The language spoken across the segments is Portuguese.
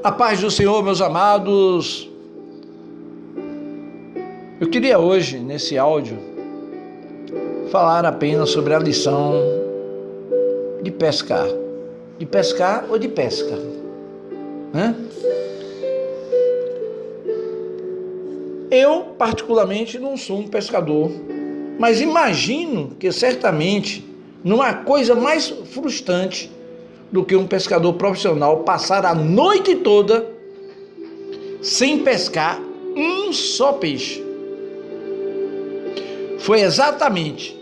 A paz do Senhor, meus amados. Eu queria hoje, nesse áudio, falar apenas sobre a lição de pescar. De pescar ou de pesca? Eu, particularmente, não sou um pescador, mas imagino que certamente não há coisa mais frustrante do que um pescador profissional passar a noite toda sem pescar um só peixe. Foi exatamente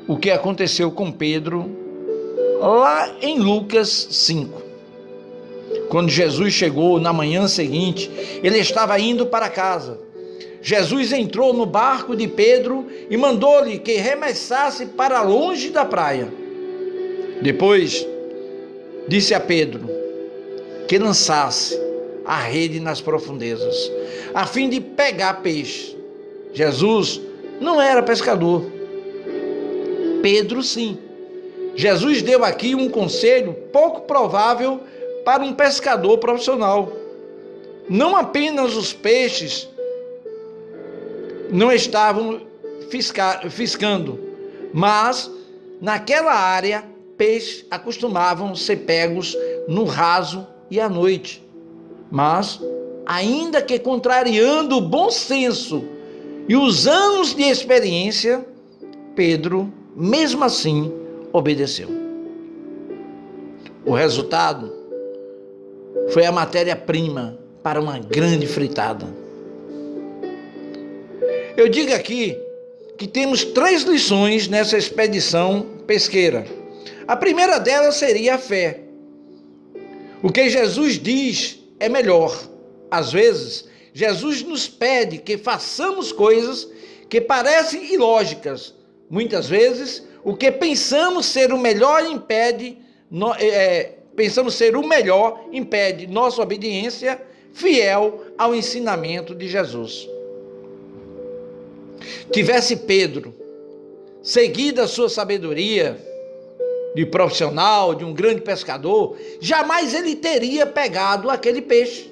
o que aconteceu com Pedro lá em Lucas 5. Quando Jesus chegou na manhã seguinte, ele estava indo para casa. Jesus entrou no barco de Pedro e mandou-lhe que remessasse para longe da praia. Depois disse a Pedro que lançasse a rede nas profundezas, a fim de pegar peixe. Jesus não era pescador. Pedro sim. Jesus deu aqui um conselho pouco provável para um pescador profissional. Não apenas os peixes não estavam fiscando, mas naquela área peixes acostumavam ser pegos no raso e à noite. Mas, ainda que contrariando o bom senso e os anos de experiência, Pedro, mesmo assim, obedeceu. O resultado foi a matéria-prima para uma grande fritada. Eu digo aqui que temos 3 lições nessa expedição pesqueira. A primeira delas seria a fé. O que Jesus diz é melhor. Às vezes, Jesus nos pede que façamos coisas que parecem ilógicas. Muitas vezes, o que pensamos ser o melhor impede nossa obediência fiel ao ensinamento de Jesus. Tivesse Pedro seguido a sua sabedoria de profissional, de um grande pescador, jamais ele teria pegado aquele peixe.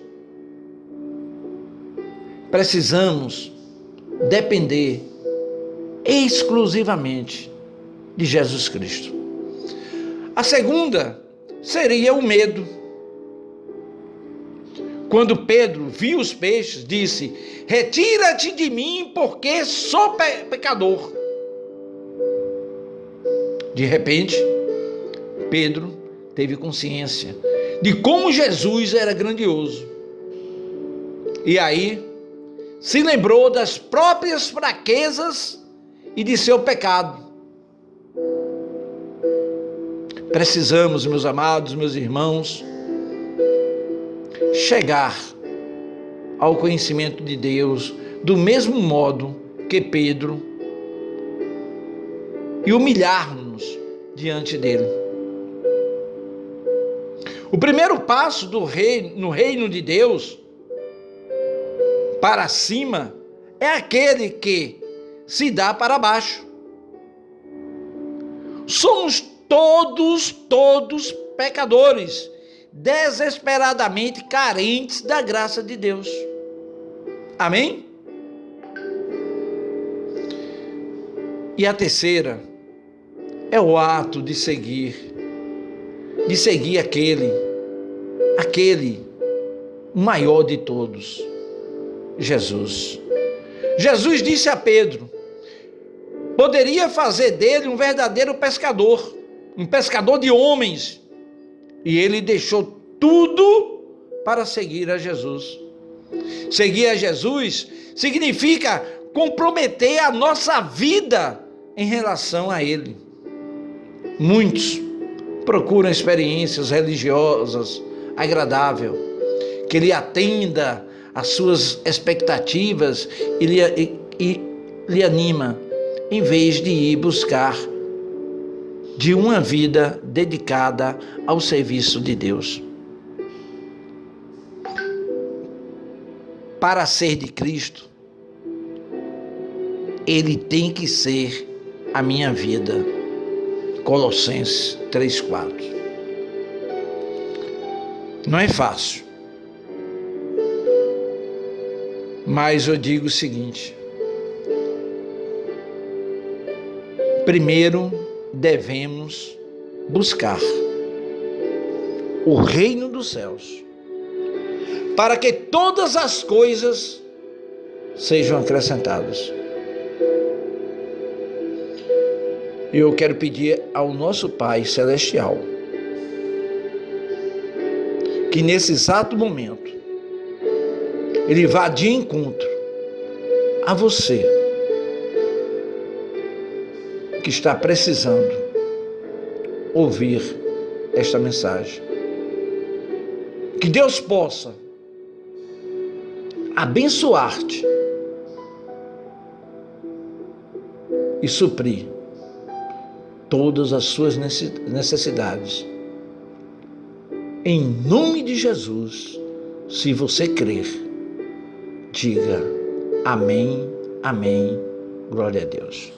Precisamos depender exclusivamente de Jesus Cristo. A segunda seria o medo. Quando Pedro viu os peixes, disse: "Retira-te de mim, porque sou pecador." De repente, Pedro teve consciência de como Jesus era grandioso. E aí, se lembrou das próprias fraquezas e de seu pecado. Precisamos, meus amados, meus irmãos, chegar ao conhecimento de Deus do mesmo modo que Pedro e humilhar-nos diante dele. O primeiro passo no reino de Deus para cima é aquele que se dá para baixo. Somos todos pecadores, desesperadamente carentes da graça de Deus. Amém? E a terceira é o ato de seguir aquele maior de todos, Jesus. Jesus disse a Pedro, poderia fazer dele um verdadeiro pescador, um pescador de homens, e ele deixou tudo para seguir a Jesus. Seguir a Jesus significa comprometer a nossa vida em relação a Ele. Muitos procuram experiências religiosas agradáveis, que lhe atenda às suas expectativas e lhe anima, em vez de ir buscar de uma vida dedicada ao serviço de Deus. Para ser de Cristo, Ele tem que ser a minha vida. Colossenses 3:4. Não é fácil, Mas eu digo o seguinte: primeiro devemos buscar o reino dos céus, para que todas as coisas sejam acrescentadas. Eu quero pedir ao nosso Pai Celestial que nesse exato momento Ele vá de encontro a você que está precisando ouvir esta mensagem. Que Deus possa abençoar-te e suprir todas as suas necessidades. Em nome de Jesus, se você crer, diga amém, amém, glória a Deus.